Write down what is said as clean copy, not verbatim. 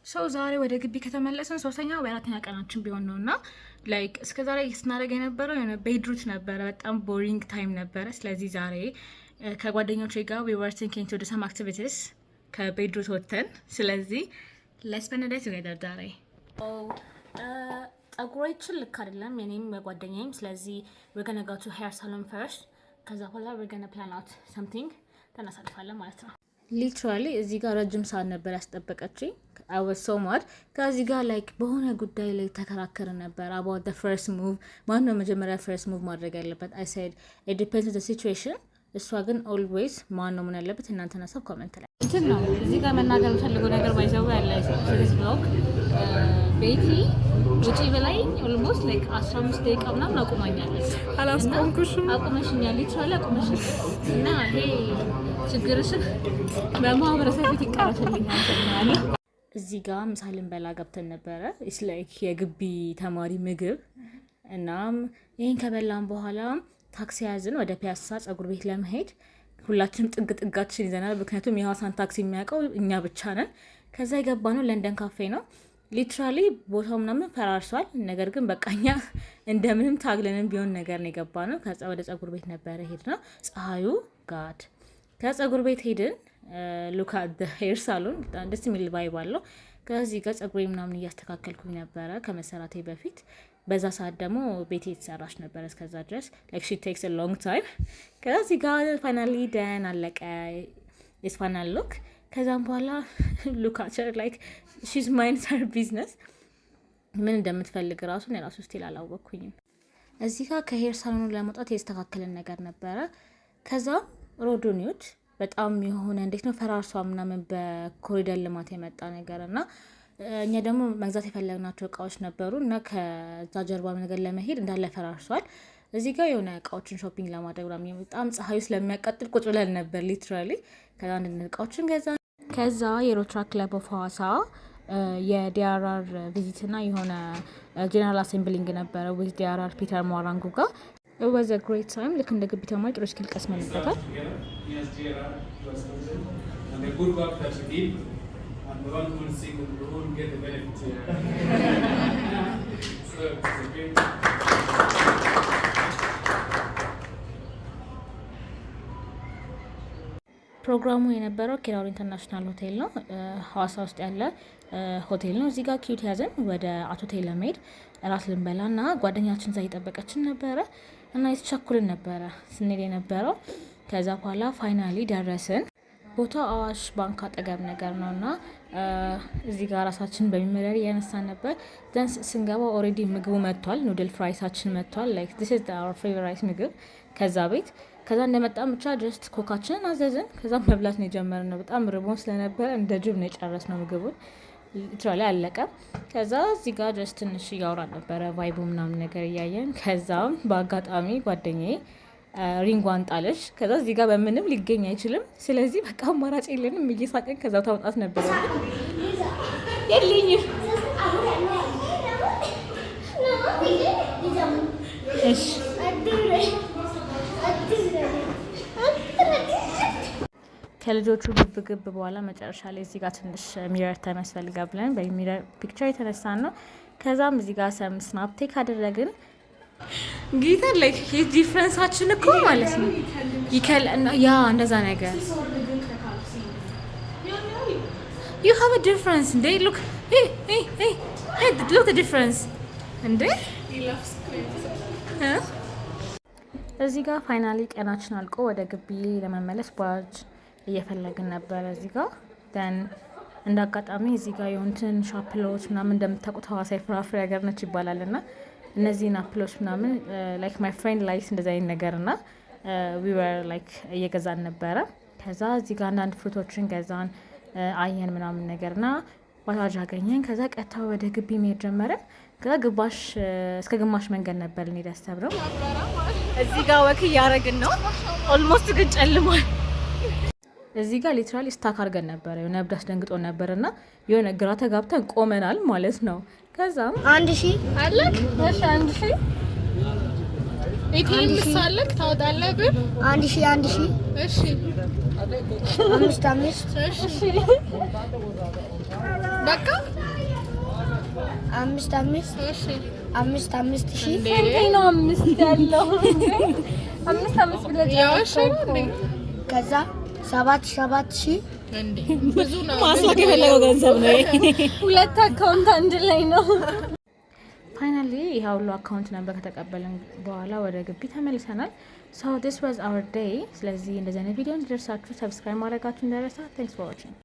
ሰው ዛሬ ወደ ግቢ ከተመለሰን ሶስተኛ ወይ አራተኛ ቀናችን ቢሆን ነውና ላይክ እስከ ዛሬ ስናደርግ የነበረው የሆነ ቤድሩት ነበረ። በጣም ቦሪንግ ታይም ነበረ። ስለዚህ ዛሬ ከጓደኞቼ ጋር we were thinking to do some activities ከቤድሩት ወጥተን ስለዚህ let's spend a day together ዛሬ። ጸጉራችን ልክ አይደለም የኔም ጓደኛዬም። ስለዚህ we're gonna go to hair salon first ከዛ በኋላ we're gonna plan out something ተነሳልፋለን ማለት ነው። ሊትራሊ እዚህ ጋር ረጅም ሰዓት ነበር ያስጠበቀችኝ። I was so mad ከዚህ ጋር ላይክ በሆነ ጉዳይ ላይ ተከራከረ ነበር about the first move ማን ነው መጀመሪያ first move ማድረግ ያለበት። I said it depends on the situation እሷ ግን always ማን ነው ምን ያለበት እናንተ ናችሁ ኮሜንት ላይ እንትን ነው። እዚህ ጋር መናገር የምፈልገው ነገር ባይዘው ያለ ስለዚህ ብሎግ ቤቲ ውጪ በላይ ኦልሞስት ላይክ 15 ደቂቃ ምናምን አቁማኛለች። አላስቆምኩሽም። አቁመሽኛል ሊትራሊ አቁመሽኝ እና ይሄ ችግርሽን በማህበረሰብ ፊት ይቀርፍልኛል ተብሏል። እዚህ ጋር ምሳ ልንበላ ገብተን ነበረ። ኢትስ ላይክ የግቢ ተማሪ ምግብ። እናም ይሄን ከበላን በኋላ ታክሲ ያዝን ወደ ፒያሳ ጸጉር ቤት ለመሄድ። ሁላችንም ጥግ ጥጋችን ይዘናል፣ ምክንያቱም የሐዋሳን ታክሲ የሚያውቀው እኛ ብቻ ነን። ከዛ የገባነው ለንደን ካፌ ነው። ሊትራሊ ቦታው ምናምን ፈራርሷል። ነገር ግን በቃኛ እንደምንም ታግለንም ቢሆን ነገር ነው የገባነው። ከዛ ወደ ጸጉር ቤት ነበረ ሄድነው። ፀሐዩ ጋድ ከጸጉር ቤት ሄድን። ሉክ አት ዘ ሄር ሳሎን ደስ የሚል ቫይብ አለው። ከዚህ ጋር ጸጉሬ ምናምን እያስተካከልኩኝ ነበረ ከመሰራቴ በፊት። በዛ ሰዓት ደግሞ ቤቴ የተሰራች ነበረ እስከዛ ድረስ ላይክ ሺ ቴክስ አ ሎንግ ታይም። ከዚህ ጋር ፋይናሊ ደን አለቀ የስ ፋይናል ሉክ። ከዛም በኋላ ሉክ አት ሄር ላይክ ሺዝ ማይንድ ሄር ቢዝነስ። ምን እንደምትፈልግ ራሱ እኔ ራሱ ስቲል አላወቅኩኝም። እዚህ ጋር ከሄር ሳሎኑ ለመውጣት የተስተካከለን ነገር ነበረ። ከዛ ሮዶኒዮች በጣም የሆነ እንዴት ነው ፈራርሷ ምናምን በኮሪደር ልማት የመጣ ነገር እና እኛ ደግሞ መግዛት የፈለግናቸው እቃዎች ነበሩ እና ከዛ ጀርባ ነገር ለመሄድ እንዳለ ፈራርሷል። እዚህ ጋር የሆነ እቃዎችን ሾፒንግ ለማድረግ ምናምን በጣም ፀሐዩ ስለሚያቃጥል ቁጭ ብለን ነበር ሊትራሊ። ከዛ አንድ እቃዎችን ገዛ። ከዛ የሮትራ ክለብ ኦፍ ሐዋሳ የዲአርአር ቪዚት እና የሆነ ጄኔራል አሴምብሊንግ ነበረ ዊዝ ዲአርአር ፒተር ሞራንጉ ጋር It was a great time. ልክ እንደ ግቢ ተማሪ ጥሩ ስኪል ቀስመንበታል። ፕሮግራሙ የነበረው ኪራውል ኢንተርናሽናል ሆቴል ነው። ሐዋሳ ውስጥ ያለ ሆቴል ነው። እዚህ ጋር ኪዩት ያዘን ወደ አቶ ሆቴል ለመሄድ እራት ልንበላ እና ጓደኛችን እዛ እየጠበቀችን ነበረ እና የተቸኩልን ነበረ ስንሄድ የነበረው። ከዛ በኋላ ፋይናሊ ደረስን። ቦታው አዋሽ ባንክ አጠገብ ነገር ነው እና እዚህ ጋር ራሳችን በሚመረር እያነሳን ነበር። ዘን ስንገባ ኦልሬዲ ምግቡ መጥቷል። ኑድል ፍራይሳችን መጥቷል። ላይክ ዲስ ኢዝ አወር ፌቨራይት ምግብ ከዛ ቤት። ከዛ እንደመጣን ብቻ ጀስት ኮካችንን አዘዝን። ከዛ መብላት ነው የጀመርነው። በጣም ርቦን ስለነበረ እንደ ጅብ ነው የጨረስነው ምግቡን። ሊትራሊ አለቀ። ከዛ እዚህ ጋር ጀስት ትንሽ እያወራን ነበረ ቫይቡ ምናምን ነገር እያየን። ከዛም በአጋጣሚ ጓደኛዬ ሪንጓን ጣለች። ከዛ እዚህ ጋር በምንም ሊገኝ አይችልም። ስለዚህ በቃ አማራጭ የለንም እየሳቀን ከዛው ታውጣት ነበረ። የለኝም እሺ ከልጆቹ ግብ በኋላ መጨረሻ ላይ እዚህ ጋር ትንሽ ሚረር ታይም ያስፈልጋል ብለን በሚረር ፒክቸር የተነሳን ነው። ከዛም እዚህ ጋር ሰም ስናፕ ቴክ አደረግን። ጌታ ላይክ ዲፍረንሳችን እኮ ማለት ነው ይከል ያ እንደዛ ነገር you have a difference እንዴ look hey look the difference እንዴ እዚህ ጋር ፋይናሊ ቀናችን አልቆ ወደ ግቢ ለመመለስ ባጅ እየፈለግን ነበረ። እዚህ ጋር ደን እንዳጋጣሚ እዚህ ጋር የሆኑትን ሻፕሎች ምናምን እንደምታውቁት ሐዋሳ ፍራፍሬ ሀገር ነች ይባላል እና እነዚህን አፕሎች ምናምን ላይክ ማይ ፍሬንድ ላይክስ እንደዛ አይነት ነገር እና ዊ ወር ላይክ እየገዛን ነበረ። ከዛ እዚህ ጋር አንዳንድ ፍሩቶችን ገዛን አየን ምናምን ነገርና ባጃጅ አገኘን። ከዛ ቀጥታ ወደ ግቢ መሄድ ጀመረን። ከዛ እስከ ግማሽ መንገድ ነበር እኔ ደስተብረው እዚህ ጋር ወክ እያደረግን ነው። ኦልሞስት ግን ጨልሟል። እዚህ ጋር ሊትራሊ ስታክ አድርገን ነበረ። የሆነ እብድ አስደንግጦን ነበርና የሆነ ግራ ተጋብተን ቆመናል ማለት ነው። ከዛም 1000 አለክ እሺ 1000 ኢቲኤም ምሳለክ ታወጣለህ ብር 1000 እሺ 5 እሺ በቃ 5 ሺህ ነው 5 ያለው 5 ብለህ ከዛ 7 ሺህ እንዴ ብዙ ነው ማስዋቅ የፈለገው ገንዘብ ነው። ሁለት አካውንት አንድ ላይ ነው። ፋይናሊ ይሄ ሁሉ አካውንት ነበር ከተቀበልን በኋላ ወደ ግቢ ተመልሰናል። so this was our day። ስለዚህ እንደዚህ አይነት ቪዲዮ እንዲደርሳችሁ ሰብስክራይብ ማድረጋችሁ እንዳይረሳ። thanks for watching